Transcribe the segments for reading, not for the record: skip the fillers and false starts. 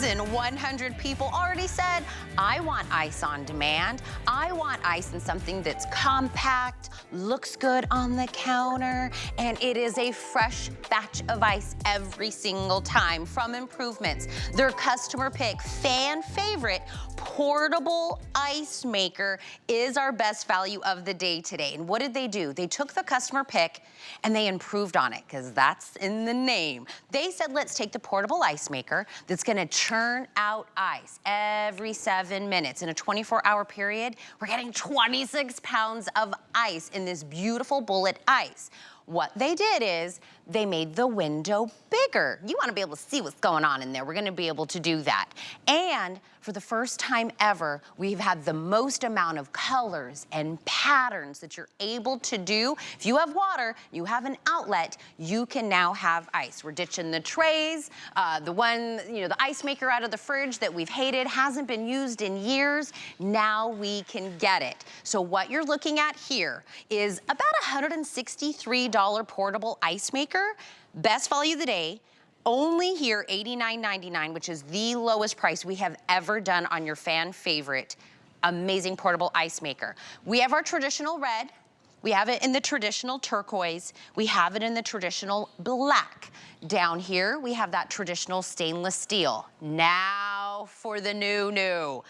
than 100 people already said, I want ice on demand. I want ice in something that's compact, looks good on the counter, and it is a fresh batch of ice every single time from Improvements. Their customer pick, fan favorite, portable ice maker is our best value of the day today. And what did they do? They took the customer pick and they improved on it, because that's in the name. They said, let's take the portable ice maker that's gonna churn out ice every 7 minutes. In a 24-hour period, we're getting 26 pounds of ice in this beautiful bullet ice. What they did is they made the window bigger. You wanna be able to see what's going on in there. We're gonna be able to do that. And for the first time ever, we've had the most amount of colors and patterns that you're able to do. If you have water, you have an outlet, you can now have ice. We're ditching the trays, the ice maker out of the fridge that we've hated, hasn't been used in years. Now we can get it. So what you're looking at here is about $163 portable ice maker. Best value of the day. Only here, $89.99, which is the lowest price we have ever done on your fan favorite amazing portable ice maker. We have our traditional red. We have it in the traditional turquoise. We have it in the traditional black. Down here, we have that traditional stainless steel. Now for the new.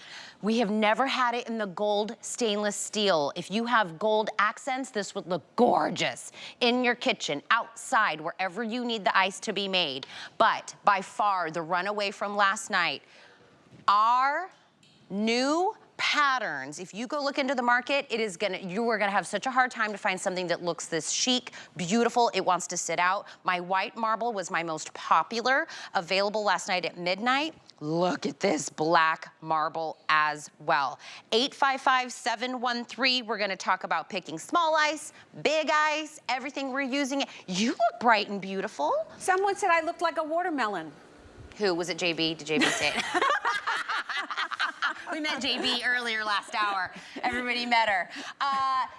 We have never had it in the gold stainless steel. If you have gold accents, this would look gorgeous in your kitchen, outside, wherever you need the ice to be made. But by far, the runaway from last night, our new patterns. If you go look into the market, you are gonna have such a hard time to find something that looks this chic, beautiful. It wants to sit out. My white marble was my most popular, available last night at midnight. Look at this black marble as well. 855-713, we're gonna talk about picking small ice, big ice, everything we're using. You look bright and beautiful. Someone said I looked like a watermelon. Who, was it JB? Did JB say it? We met JB earlier last hour. Everybody met her.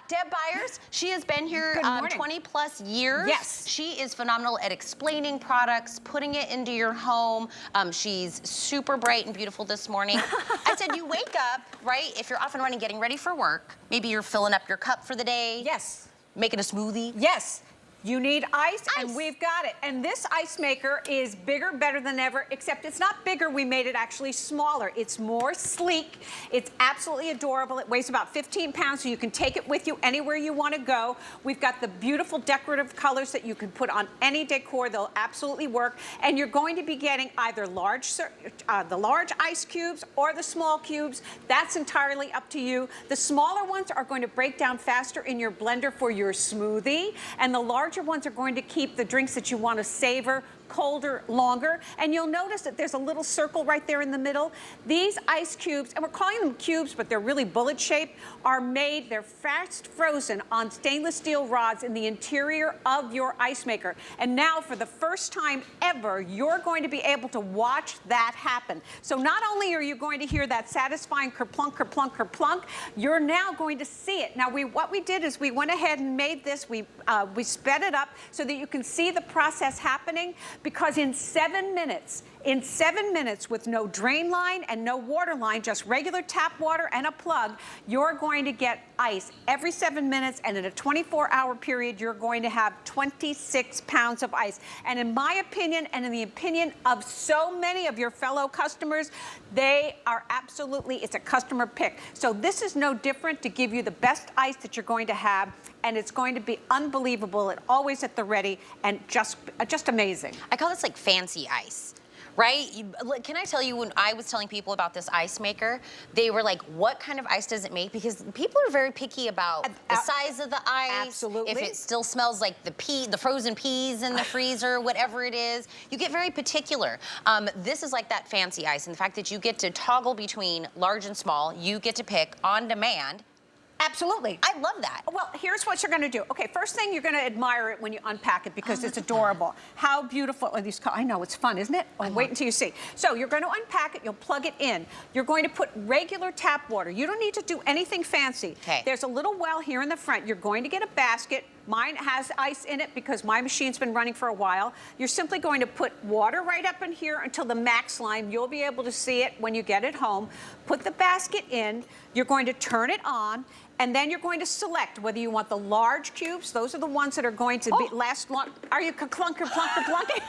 Deb Byers, she has been here 20 plus years. Yes. She is phenomenal at explaining products, putting it into your home. She's super bright and beautiful this morning. I said you wake up, right? If you're off and running, getting ready for work, maybe you're filling up your cup for the day. Yes. Making a smoothie. Yes. You need ice, and we've got it. And this ice maker is bigger, better than ever, except it's not bigger. We made it actually smaller. It's more sleek. It's absolutely adorable. It weighs about 15 pounds, so you can take it with you anywhere you want to go. We've got the beautiful decorative colors that you can put on any decor. They'll absolutely work. And you're going to be getting either the large ice cubes or the small cubes. That's entirely up to you. The smaller ones are going to break down faster in your blender for your smoothie, and the larger ones are going to keep the drinks that you want to savor colder longer. And you'll notice that there's a little circle right there in the middle. These ice cubes, and we're calling them cubes, but they're really bullet shaped, are made, they're fast frozen on stainless steel rods in the interior of your ice maker. And now for the first time ever, you're going to be able to watch that happen. So not only are you going to hear that satisfying kerplunk, kerplunk, kerplunk, you're now going to see it. Now what we did is we went ahead and made this, we sped it up so that you can see the process happening. Because in 7 minutes, with no drain line and no water line, just regular tap water and a plug, you're going to get ice every 7 minutes, and in a 24-hour period, you're going to have 26 pounds of ice. And in my opinion, and in the opinion of so many of your fellow customers, they are absolutely, it's a customer pick. So this is no different to give you the best ice that you're going to have, and it's going to be unbelievable. It's always at the ready and just amazing. I call this like fancy ice. Right? Can I tell you, when I was telling people about this ice maker, they were like, what kind of ice does it make? Because people are very picky about the size of the ice. Absolutely. If it still smells like the frozen peas in the freezer, whatever it is. You get very particular. This is like that fancy ice. And the fact that you get to toggle between large and small, you get to pick on demand. Absolutely. I love that. Well, here's what you're going to do. Okay, first thing, you're going to admire it when you unpack it because it's adorable. How beautiful are these colors? I know, it's fun, isn't it? Oh, wait until you see. So you're going to unpack it. You'll plug it in. You're going to put regular tap water. You don't need to do anything fancy. Okay. There's a little well here in the front. You're going to get a basket. Mine has ice in it because my machine's been running for a while. You're simply going to put water right up in here until the max line. You'll be able to see it when you get it home. Put the basket in. You're going to turn it on. And then you're going to select whether you want the large cubes. Those are the ones that are going to last long. Are you clunker, plunker, plunking?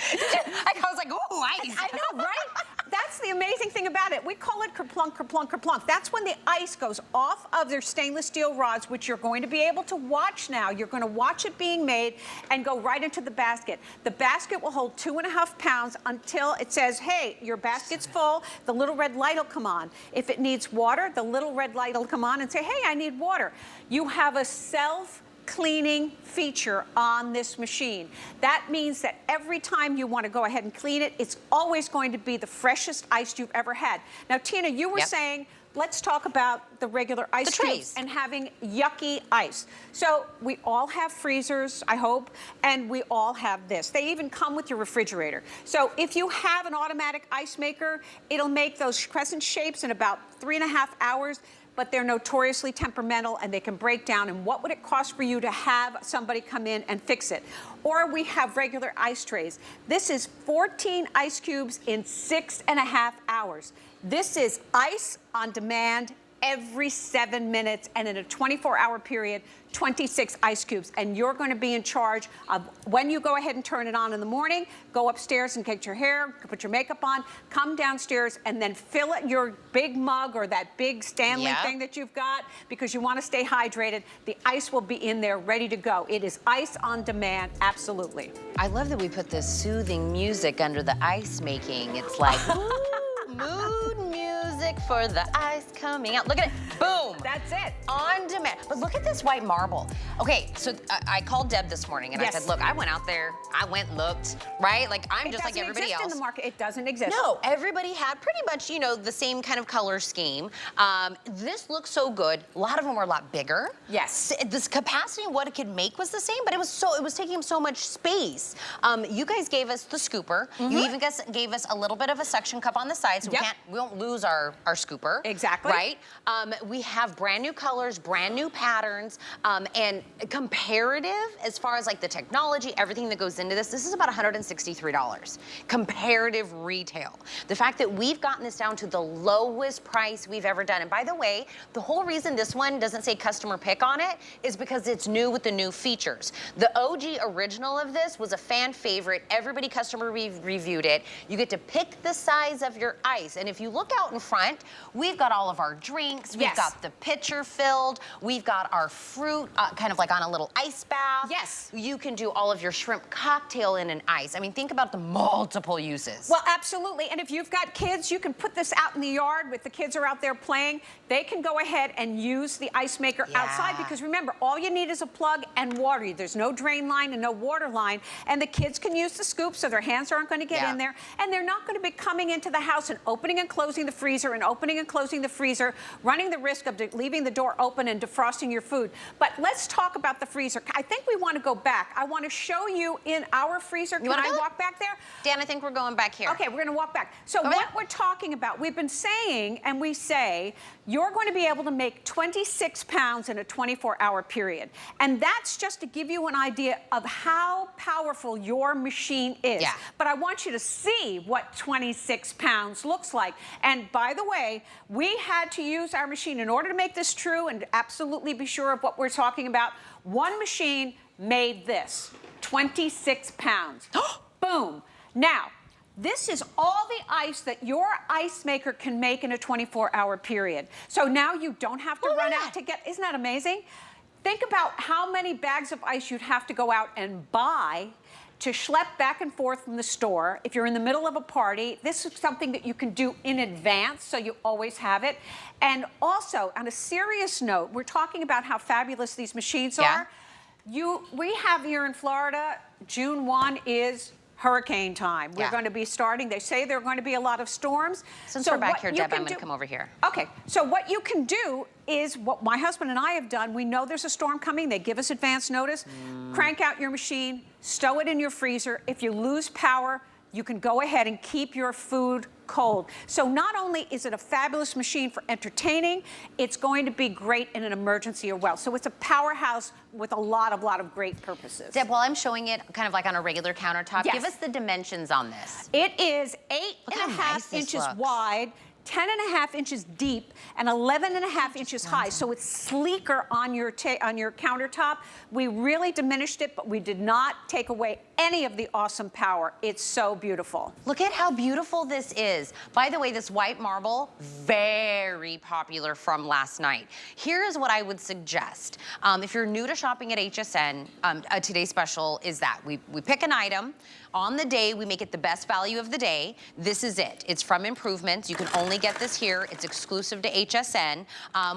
I was like, ooh, ice. I know, right? That's the amazing thing about it. We call it kerplunk, kerplunk, kerplunk. That's when the ice goes off of their stainless steel rods, which you're going to be able to watch now. You're going to watch it being made and go right into the basket. The basket will hold 2.5 pounds until it says, hey, your basket's full. The little red light will come on. If it needs water, the little red light will come on and say, hey, I need water. You have a self-cleaning feature on this machine. That means that every time you want to go ahead and clean it, it's always going to be the freshest ice you've ever had. Now, Tina, you were saying, let's talk about the regular ice cubes and having yucky ice. So we all have freezers, I hope, and we all have this. They even come with your refrigerator. So if you have an automatic ice maker, it'll make those crescent shapes in about 3.5 hours. But they're notoriously temperamental and they can break down. And what would it cost for you to have somebody come in and fix it? Or we have regular ice trays. This is 14 ice cubes in 6.5 hours. This is ice on demand every 7 minutes, and in a 24-hour period, 26 ice cubes. And you're going to be in charge of when you go ahead and turn it on in the morning, go upstairs and get your hair, put your makeup on, come downstairs, and then fill it your big mug or that big Stanley thing that you've got, because you want to stay hydrated. The ice will be in there ready to go. It is ice on demand, absolutely. I love that we put this soothing music under the ice making. It's like, mood music for the ice coming out. Look at it, boom. That's it. On demand. But look at this white marble. Okay, so I called Deb this morning and I said, look, I went out there, I went and looked, right? Like, I'm just like everybody else. It doesn't exist in the market. It doesn't exist. No, everybody had pretty much, you know, the same kind of color scheme. This looks so good. A lot of them were a lot bigger. Yes. This capacity and what it could make was the same, but it was taking so much space. You guys gave us the scooper. You even gave us a little bit of a suction cup on the side, so we won't lose our scooper. Exactly. Right? We have brand new colors, brand new patterns, and comparative as far as like the technology, everything that goes into this. This is about $163. Comparative retail. The fact that we've gotten this down to the lowest price we've ever done. And by the way, the whole reason this one doesn't say customer pick on it is because it's new with the new features. The OG original of this was a fan favorite. Everybody customer reviewed it. You get to pick the size of your ice. And if you look out in front, we've got all of our drinks. We've got the pitcher filled. We've got our fruit kind of like on a little ice bath. Yes. You can do all of your shrimp cocktail in an ice. I mean, think about the multiple uses. Well, absolutely. And if you've got kids, you can put this out in the yard with the kids are out there playing. They can go ahead and use the ice maker outside, because remember, all you need is a plug and water. There's no drain line and no water line. And the kids can use the scoop so their hands aren't going to get in there. And they're not going to be coming into the house and opening and closing the freezer and opening and closing the freezer, running the risk of leaving the door open and defrosting your food. But let's talk about the freezer. I think we want to go back. I want to show you in our freezer. Can I walk back there? Dan, I think we're going back here. Okay, we're going to walk back. So what we're talking about, we've been saying, and we say, you're going to be able to make 26 pounds in a 24-hour period. And that's just to give you an idea of how powerful your machine is. Yeah. But I want you to see what 26 pounds looks like. And by the way, we had to use our machine in order to make this true and absolutely be sure of what we're talking about. One machine made this, 26 pounds. Boom. Now, this is all the ice that your ice maker can make in a 24-hour period. So now you don't have to run out to get, isn't that amazing? Think about how many bags of ice you'd have to go out and buy to schlep back and forth from the store. If you're in the middle of a party, this is something that you can do in advance, so you always have it. And also, on a serious note, we're talking about how fabulous these machines are. We have here in Florida, June 1 is hurricane time. We're going to be starting. They say there are going to be a lot of storms. Since we're back here, Deb, I'm going to come over here. Okay, so what you can do is what my husband and I have done. We know there's a storm coming. They give us advance notice. Crank out your machine, stow it in your freezer. If you lose power, you can go ahead and keep your food cold. So not only is it a fabulous machine for entertaining, it's going to be great in an emergency as well. So it's a powerhouse with a lot of great purposes. Deb, while I'm showing it kind of like on a regular countertop, Yes. give us the dimensions on this. It is Look how 8.5 nice this inches looks. wide, 10.5 inches deep, and 11.5 inches high. So it's sleeker on your countertop. We really diminished it, but we did not take away any of the awesome power. It's so beautiful. Look at how beautiful this is. By the way, this white marble, very popular from last night. Here's what I would suggest. If you're new to shopping at HSN, today's special is that we pick an item. On the day, we make it the best value of the day. This is it. It's from Improvements. You can only get this here. It's exclusive to HSN.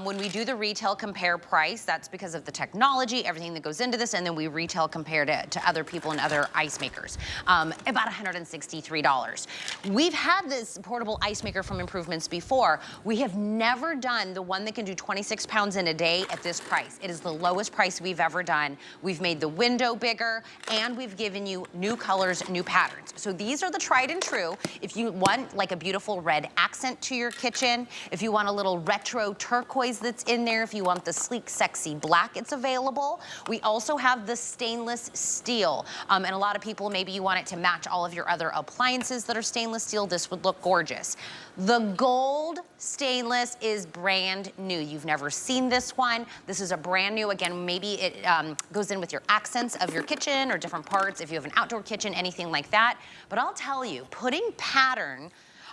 When we do the retail compare price, that's because of the technology, everything that goes into this, and then we retail compare to other people and other ice makers. About $163. We've had this portable ice maker from Improvements before. We have never done the one that can do 26 pounds in a day at this price. It is the lowest price we've ever done. We've made the window bigger, and we've given you new colors, new patterns. So these are the tried and true. If you want like a beautiful red accent to your kitchen, if you want a little retro turquoise that's in there, if you want the sleek, sexy black, it's available. We also have the stainless steel. And a lot of people, maybe you want it to match all of your other appliances that are stainless steel. This would look gorgeous. The gold stainless is brand new. You've never seen this one. This is a brand new. Again, maybe it goes in with your accents of your kitchen or different parts if you have an outdoor kitchen, anything like that. But I'll tell you, putting pattern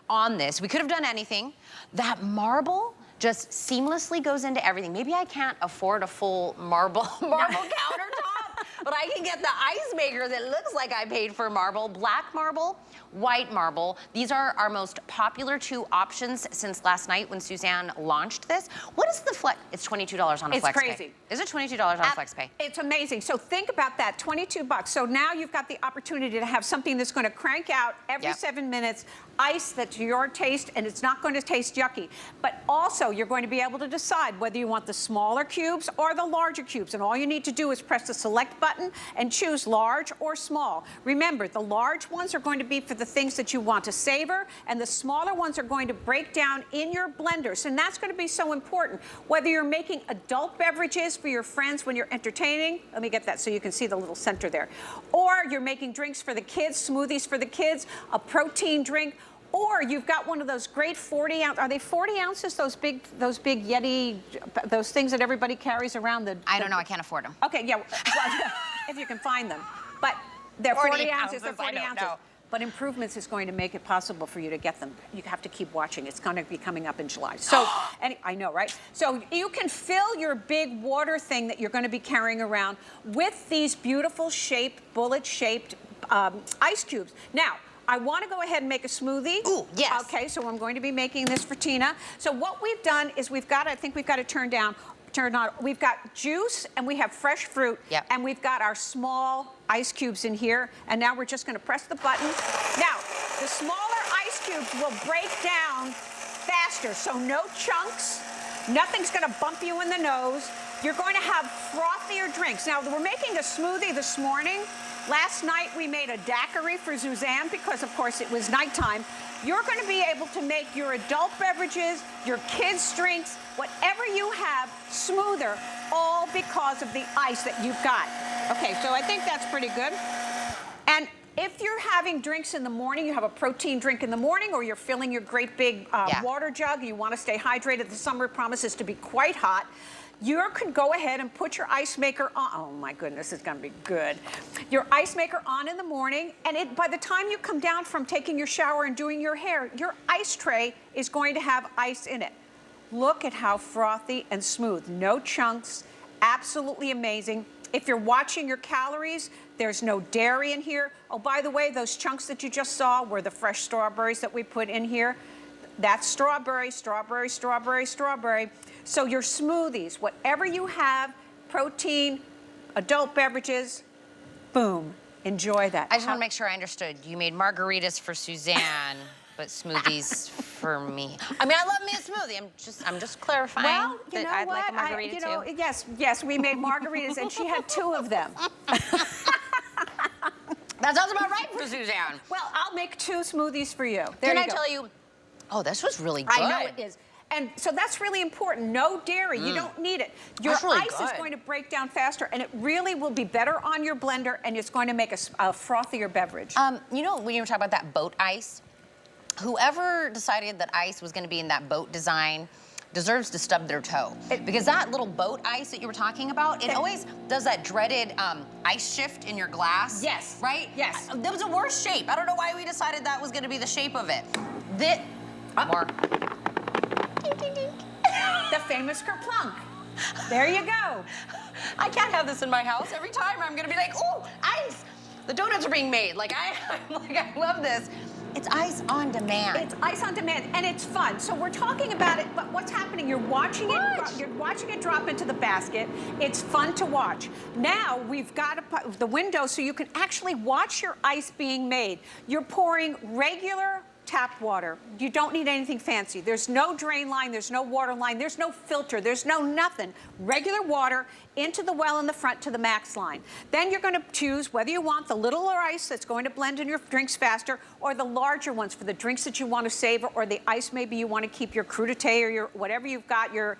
on this, we could have done anything. That marble just seamlessly goes into everything. Maybe I can't afford a full marble countertop, but I can get the ice maker that looks like I paid for marble. Black marble, white marble. These are our most popular two options since last night when Suzanne launched this. What is the flex? It's $22 on a flex pay. It's crazy. Is it $22 on a flex pay? It's amazing. So think about that, 22 bucks. So now you've got the opportunity to have something that's going to crank out every 7 minutes, ice that's your taste, and it's not going to taste yucky. But also, you're going to be able to decide whether you want the smaller cubes or the larger cubes. And all you need to do is press the select button and choose large or small. Remember, the large ones are going to be for the things that you want to savor, and the smaller ones are going to break down in your blenders. And that's going to be so important. Whether you're making adult beverages for your friends when you're entertaining, let me get that so you can see the little center there, or you're making drinks for the kids, smoothies for the kids, a protein drink, or you've got one of those great 40 ounce, are they 40 ounces, those big Yeti, those things that everybody carries around I don't know, I can't afford them. Okay, yeah, well, if you can find them. But they're 40 ounces, they're 40 I don't ounces. know. But Improvements is going to make it possible for you to get them. You have to keep watching. It's going to be coming up in July. So, I know, right? So you can fill your big water thing that you're going to be carrying around with these beautiful shaped, bullet-shaped ice cubes. Now, I want to go ahead and make a smoothie. Ooh, yes. Okay, so I'm going to be making this for Tina. So what we've done is we've got, I think we've got to turn on. We've got juice and we have fresh fruit. Yep. And we've got our small ice cubes in here. And now we're just going to press the button. Now, the smaller ice cubes will break down faster. So no chunks. Nothing's going to bump you in the nose. You're going to have frothier drinks. Now, we're making a smoothie this morning. Last night, we made a daiquiri for Suzanne because, of course, it was nighttime. You're going to be able to make your adult beverages, your kids' drinks, whatever you have, smoother, all because of the ice that you've got. Okay, so I think that's pretty good. And if you're having drinks in the morning, you have a protein drink in the morning, or you're filling your great big water jug, you want to stay hydrated, the summer promises to be quite hot, you can go ahead and put your ice maker on. Oh my goodness, it's going to be good. Your ice maker on in the morning, and by the time you come down from taking your shower and doing your hair, your ice tray is going to have ice in it. Look at how frothy and smooth. No chunks, absolutely amazing. If you're watching your calories, there's no dairy in here. Oh, by the way, those chunks that you just saw were the fresh strawberries that we put in here. That's strawberry, strawberry, strawberry, strawberry. So your smoothies, whatever you have, protein, adult beverages, boom, enjoy that. I just want to make sure I understood. You made margaritas for Suzanne, but smoothies for me. I mean, I love me a smoothie. I'm just clarifying Well, you that know I'd what? like a margarita too. Yes, we made margaritas, and she had 2 of them. That sounds about right for Suzanne. Well, I'll make 2 smoothies for you. Can I tell you, Oh, this was really good. I know it is. And so that's really important. No dairy, you don't need it. Your That's really ice good. is going to break down faster, and it really will be better on your blender, and it's going to make a frothier beverage. You know, when you were talking about that boat ice, whoever decided that ice was going to be in that boat design deserves to stub their toe. Because that little boat ice that you were talking about, it always does that dreaded ice shift in your glass. Yes. Right? Yes. That was a worse shape. I don't know why we decided that was going to be the shape of it. More. Ding, ding, ding. The famous kerplunk. There you go. I can't have this in my house. Every time I'm going to be like, ooh, ice. The donuts are being made. Like, I love this. It's ice on demand. It's ice on demand, and it's fun. So we're talking about it, but what's happening? You're watching it. You're watching it drop into the basket. It's fun to watch. Now we've got the window so you can actually watch your ice being made. You're pouring regular tap water. You don't need anything fancy. There's no drain line, there's no water line, there's no filter, there's no nothing. Regular water into the well in the front to the max line. Then you're going to choose whether you want the littler ice that's going to blend in your drinks faster, or the larger ones for the drinks that you want to savor, or the ice maybe you want to keep your crudité or your whatever you've got, your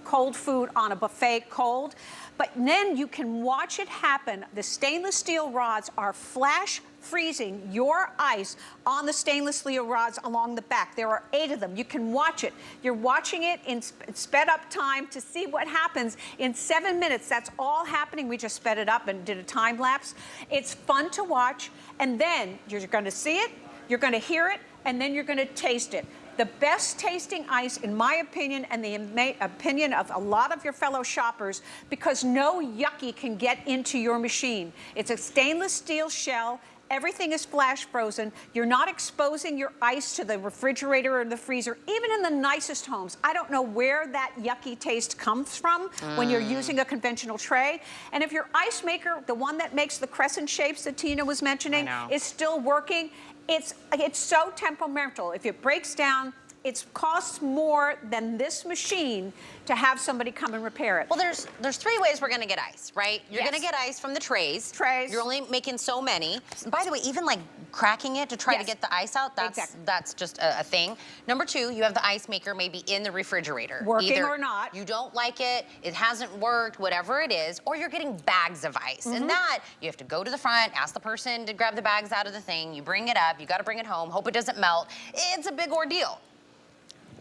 cold food on a buffet cold. But then you can watch it happen. The stainless steel rods are flash freezing your ice on the stainless steel rods along the back. There are 8 of them. You can watch it. You're watching it in sped up time to see what happens in 7 minutes. That's all happening. We just sped it up and did a time lapse. It's fun to watch. And then you're going to see it, you're going to hear it, and then you're going to taste it. The best tasting ice, in my opinion, and the opinion of a lot of your fellow shoppers, because no yucky can get into your machine. It's a stainless steel shell. Everything is flash frozen. You're not exposing your ice to the refrigerator or the freezer, even in the nicest homes. I don't know where that yucky taste comes from when you're using a conventional tray. And if your ice maker, the one that makes the crescent shapes that Tina was mentioning, is still working, it's so temperamental. If it breaks down, it costs more than this machine to have somebody come and repair it. Well, there's 3 ways we're gonna get ice, right? You're gonna get ice from the trays. You're only making so many. And by the way, even like cracking it to try to get the ice out, that's just a thing. Number 2, you have the ice maker maybe in the refrigerator. Working Either or not. You don't like it, it hasn't worked, whatever it is, or you're getting bags of ice. And that, you have to go to the front, ask the person to grab the bags out of the thing, you bring it up, you gotta bring it home, hope it doesn't melt. It's a big ordeal.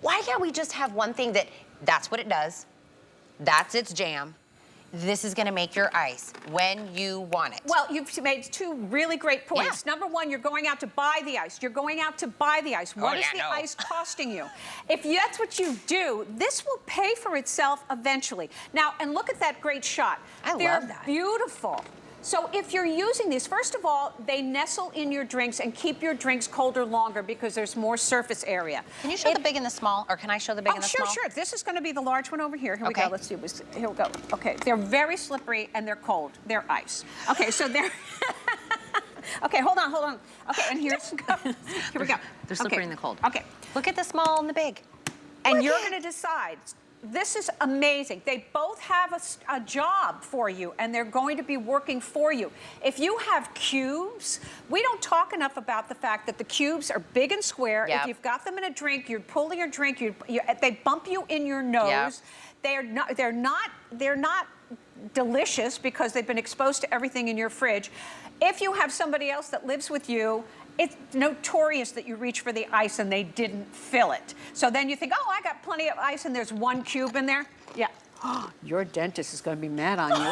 Why can't we just have one thing that's what it does, that's its jam, this is gonna make your ice when you want it? Well, you've made 2 really great points. Yeah. Number 1, you're going out to buy the ice. You're going out to buy the ice. What is the ice costing you? If that's what you do, this will pay for itself eventually. Now, and look at that great shot. They're love that. Beautiful. So if you're using these, first of all, they nestle in your drinks and keep your drinks colder longer because there's more surface area. Can you show the big and the small, or can I show the big and the small? Sure. This is going to be the large one over here. Here we go. Let's see. Here we go. Okay, they're very slippery and they're cold. They're ice. Okay, so they're... Okay, hold on. Okay, and here we go. They're slippery in the cold. Okay. Look at the small and the big. And you're going to decide. This is amazing. They both have a job for you, and they're going to be working for you. If you have cubes, we don't talk enough about the fact that the cubes are big and square. Yep. If you've got them in a drink, you're pulling your drink, they bump you in your nose. Yep. They're not delicious because they've been exposed to everything in your fridge. If you have somebody else that lives with you, it's notorious that you reach for the ice and they didn't fill it. So then you think, oh, I got plenty of ice and there's 1 cube in there. Yeah. Oh, your dentist is going to be mad on you.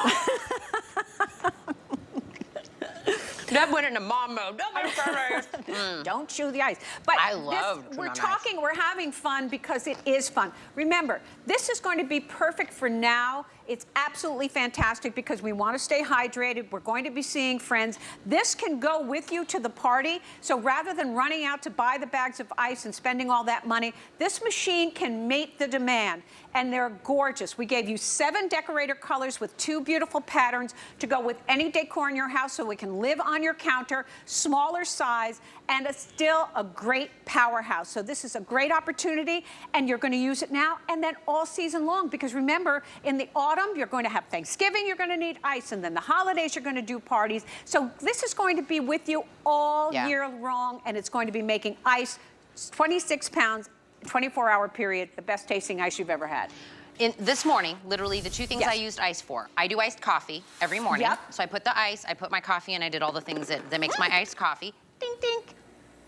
That went into mom mode. Don't chew the ice. But I love we're having fun because it is fun. Remember, this is going to be perfect for now. It's absolutely fantastic because we want to stay hydrated. We're going to be seeing friends. This can go with you to the party. So rather than running out to buy the bags of ice and spending all that money, this machine can meet the demand. And they're gorgeous. We gave you 7 decorator colors with 2 beautiful patterns to go with any decor in your house so it can live on your counter, smaller size, and still a great powerhouse. So this is a great opportunity, and you're going to use it now and then all season long, because remember, in the autumn, you're going to have Thanksgiving, you're going to need ice, and then the holidays, you're going to do parties. So this is going to be with you all year long, and it's going to be making ice 26 pounds, 24-hour period, the best tasting ice you've ever had. This morning, literally the two things I used ice for. I do iced coffee every morning. Yep. So I put the ice, I put my coffee, and I did all the things that makes my iced coffee. Ding, ding,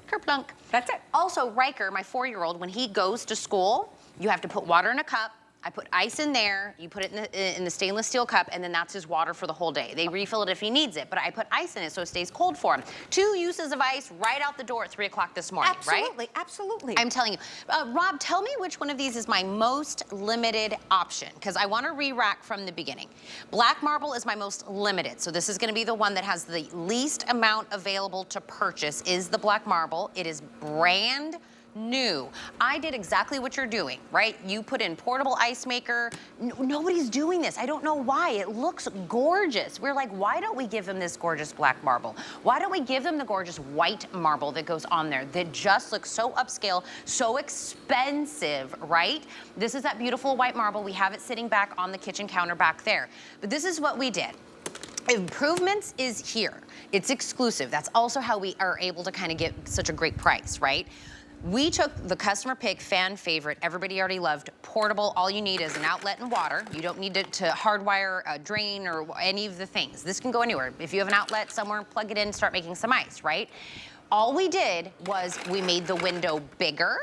kerplunk. That's it. Also, Riker, my 4-year-old, when he goes to school, you have to put water in a cup. I put ice in there, you put it in the stainless steel cup, and then that's his water for the whole day. They refill it if he needs it, but I put ice in it so it stays cold for him. 2 uses of ice right out the door at 3 o'clock this morning, right? Absolutely, absolutely. I'm telling you. Rob, tell me which one of these is my most limited option, because I want to re-rack from the beginning. Black marble is my most limited, so this is going to be the one that has the least amount available to purchase is the black marble. It is brand new. I did exactly what you're doing, right? You put in portable ice maker. Nobody's doing this. I don't know why. It looks gorgeous. We're like, why don't we give them this gorgeous black marble? Why don't we give them the gorgeous white marble that goes on there that just looks so upscale, so expensive, right? This is that beautiful white marble. We have it sitting back on the kitchen counter back there. But this is what we did. Improvements is here. It's exclusive. That's also how we are able to kind of get such a great price, right? We took the customer pick, fan favorite, everybody already loved, portable. All you need is an outlet and water. You don't need to hardwire a drain or any of the things. This can go anywhere. If you have an outlet somewhere, plug it in, start making some ice, right? All we did was we made the window bigger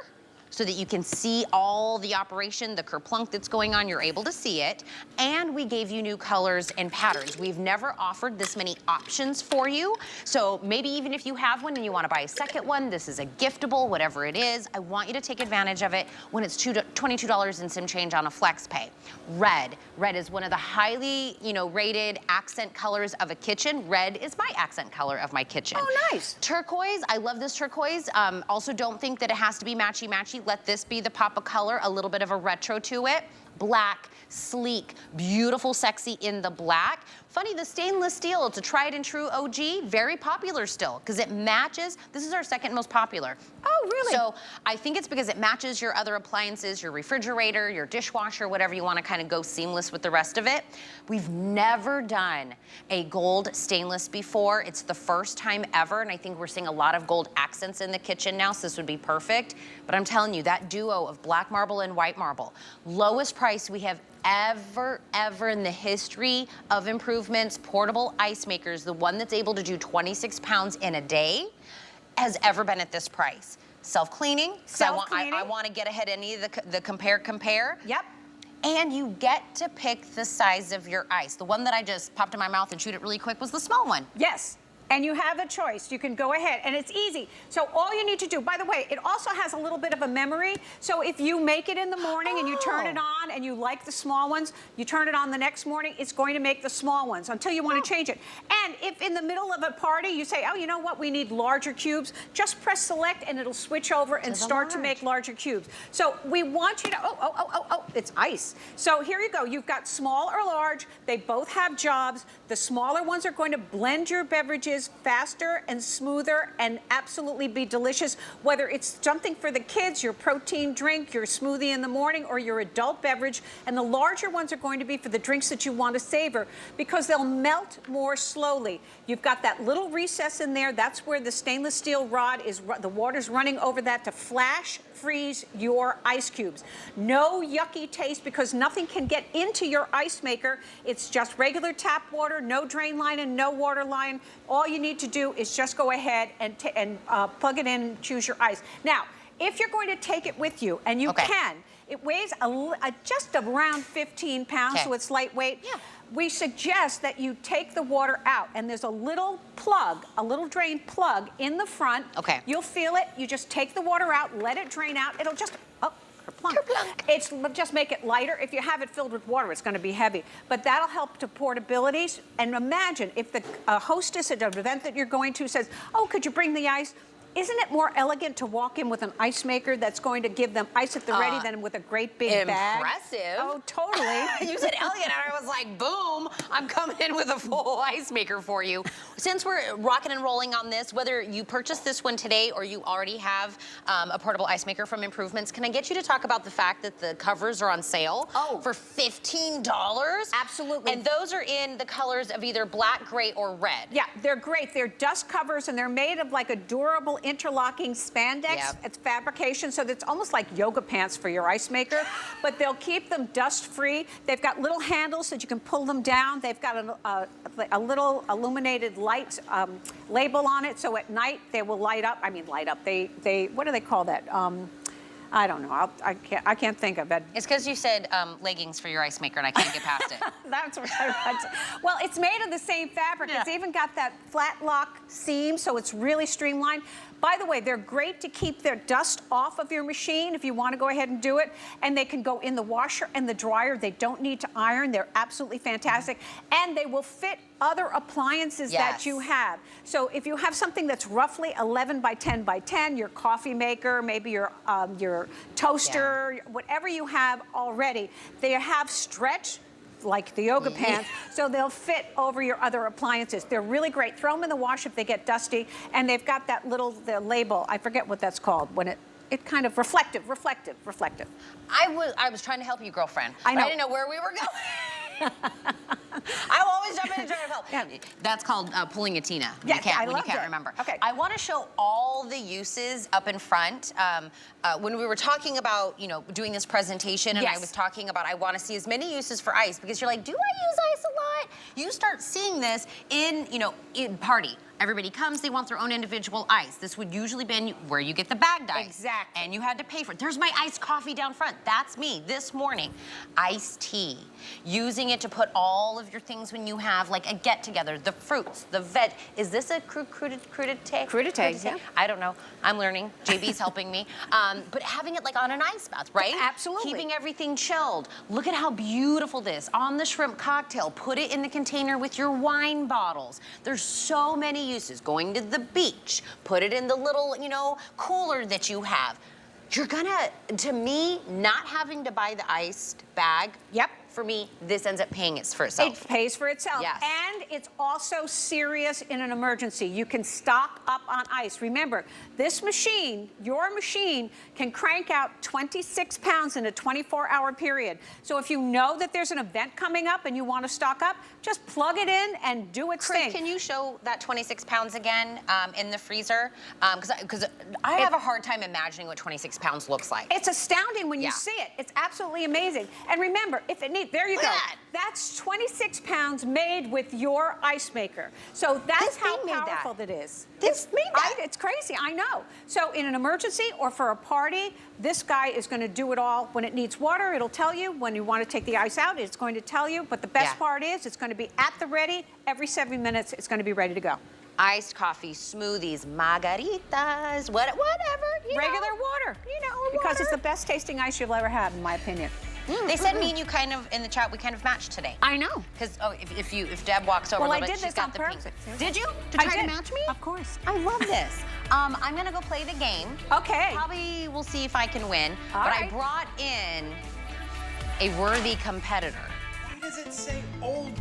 so that you can see all the operation, the kerplunk that's going on, you're able to see it. And we gave you new colors and patterns. We've never offered this many options for you. So maybe even if you have one and you wanna buy a second one, this is a giftable, whatever it is, I want you to take advantage of it when it's $22 and some change on a flex pay. Red is one of the highly, rated accent colors of a kitchen. Red is my accent color of my kitchen. Oh, nice. Turquoise, I love this turquoise. Also don't think that it has to be matchy-matchy. Let this be the pop of color, a little bit of a retro to it. Black, sleek, beautiful, sexy in the black. Funny, the stainless steel, it's a tried and true OG, very popular still, because it matches. This is our second most popular. Oh, really? So I think it's because it matches your other appliances, your refrigerator, your dishwasher, whatever you want to kind of go seamless with the rest of it. We've never done a gold stainless before. It's the first time ever, and I think we're seeing a lot of gold accents in the kitchen now, so this would be perfect. But I'm telling you, that duo of black marble and white marble, lowest price we have ever in the history of Improvements, portable ice makers, the one that's able to do 26 pounds in a day, has ever been at this price. Self-cleaning, I want to get ahead of any of the compare. Yep. And you get to pick the size of your ice. The one that I just popped in my mouth and chewed it really quick was the small one. Yes. And you have a choice. You can go ahead, and it's easy. So all you need to do, by the way, it also has a little bit of a memory. So if you make it in the morning and you turn it on and you like the small ones, you turn it on the next morning, it's going to make the small ones until you want to change it. And if in the middle of a party you say, oh, you know what, we need larger cubes, just press select and it'll switch over and start to make larger cubes. So we want you to, it's ice. So here you go. You've got small or large. They both have jobs. The smaller ones are going to blend your beverages faster and smoother and absolutely be delicious, whether it's something for the kids, your protein drink, your smoothie in the morning, or your adult beverage. And the larger ones are going to be for the drinks that you want to savor because they'll melt more slowly. You've got that little recess in there. That's where the stainless steel rod is, the water's running over that to flash freeze your ice cubes. No yucky taste because nothing can get into your ice maker. It's just regular tap water, no drain line and no water line. All you need to do is just go ahead and plug it in and choose your ice. Now, if you're going to take it with you, and you can, it weighs just around 15 pounds, so it's lightweight. Yeah. We suggest that you take the water out, and there's a little plug, a little drain plug in the front. Okay. You'll feel it. You just take the water out, let it drain out. It'll just, it's just make it lighter. If you have it filled with water, it's going to be heavy. But that'll help to portability. And imagine if the hostess at an event that you're going to says, oh, could you bring the ice? Isn't it more elegant to walk in with an ice maker that's going to give them ice at the ready than with a great big bag? Impressive. Oh, totally. You said elegant, and I was like, boom, I'm coming in with a full ice maker for you. Since we're rocking and rolling on this, whether you purchase this one today or you already have a portable ice maker from Improvements, can I get you to talk about the fact that the covers are on sale for $15? Absolutely. And those are in the colors of either black, gray, or red. Yeah, they're great. They're dust covers, and they're made of like a durable interlocking spandex. Yep. It's fabrication, so it's almost like yoga pants for your ice maker, but they'll keep them dust-free. They've got little handles that you can pull them down. They've got a little illuminated light label on it, so at night they will light up. I mean, light up. They what do they call that? I don't know. I can't think of it. It's because you said leggings for your ice maker, and I can't get past it. That's what I meant. Well, it's made of the same fabric. Yeah. It's even got that flat lock seam, so it's really streamlined. By the way, they're great to keep their dust off of your machine if you want to go ahead and do it. And they can go in the washer and the dryer. They don't need to iron. They're absolutely fantastic. And they will fit other appliances that you have. So if you have something that's roughly 11 by 10 by 10, your coffee maker, maybe your toaster, whatever you have already, they have stretch like the yoga pants, so they'll fit over your other appliances. They're really great. Throw them in the wash if they get dusty, and they've got that little label. I forget what that's called when it kind of reflective. I was trying to help you, girlfriend. I know. I didn't know where we were going. I will always jump in and try to help. Yeah. That's called pulling a Tina. Yeah, When you can't remember. Okay. I want to show all the uses up in front. When we were talking about, doing this presentation, and I was talking about I want to see as many uses for ice, because you're like, do I use ice a lot? You start seeing this in party. Everybody comes, they want their own individual ice. This would usually be where you get the bagged ice. Exactly. And you had to pay for it. There's my iced coffee down front. That's me this morning. Iced tea. Using it to put all of your things when you have like a get-together, the fruits, the veg. Is this a crudité? Crudité, yeah. I don't know. I'm learning. JB's helping me. But having it like on an ice bath, right? Absolutely. Keeping everything chilled. Look at how beautiful this. On the shrimp cocktail. Put it in the container with your wine bottles. There's so many uses. Going to the beach, put it in the little, cooler that you have. You're gonna, to me, not having to buy the iced bag. Yep. For me, this ends up paying for itself. It pays for itself. Yes. And it's also serious in an emergency. You can stock up on ice. Remember, this machine, your machine, can crank out 26 pounds in a 24-hour period. So if you know that there's an event coming up and you want to stock up, just plug it in and do its thing. Can you show that 26 pounds again in the freezer? Because I have a hard time imagining what 26 pounds looks like. It's astounding when you see it. It's absolutely amazing. And remember, if it needs, there you go. That. That's 26 pounds made with your ice maker. So that's how powerful that is. This made that. It's crazy, I know. So in an emergency or for a party, this guy is going to do it all. When it needs water, it'll tell you. When you want to take the ice out, it's going to tell you. But the best part is it's going to be at the ready. Every 7 minutes, it's going to be ready to go. Iced coffee, smoothies, margaritas, whatever. Regular water. Because it's the best tasting ice you'll ever have, in my opinion. They said me and you kind of, in the chat, we kind of matched today. I know. Because, if Deb walks over a little bit, she's got the pink. Did you? To try to match me? Of course. I love this. I'm going to go play the game. Okay. Probably we'll see if I can win. All right. I brought in a worthy competitor. Why does it say old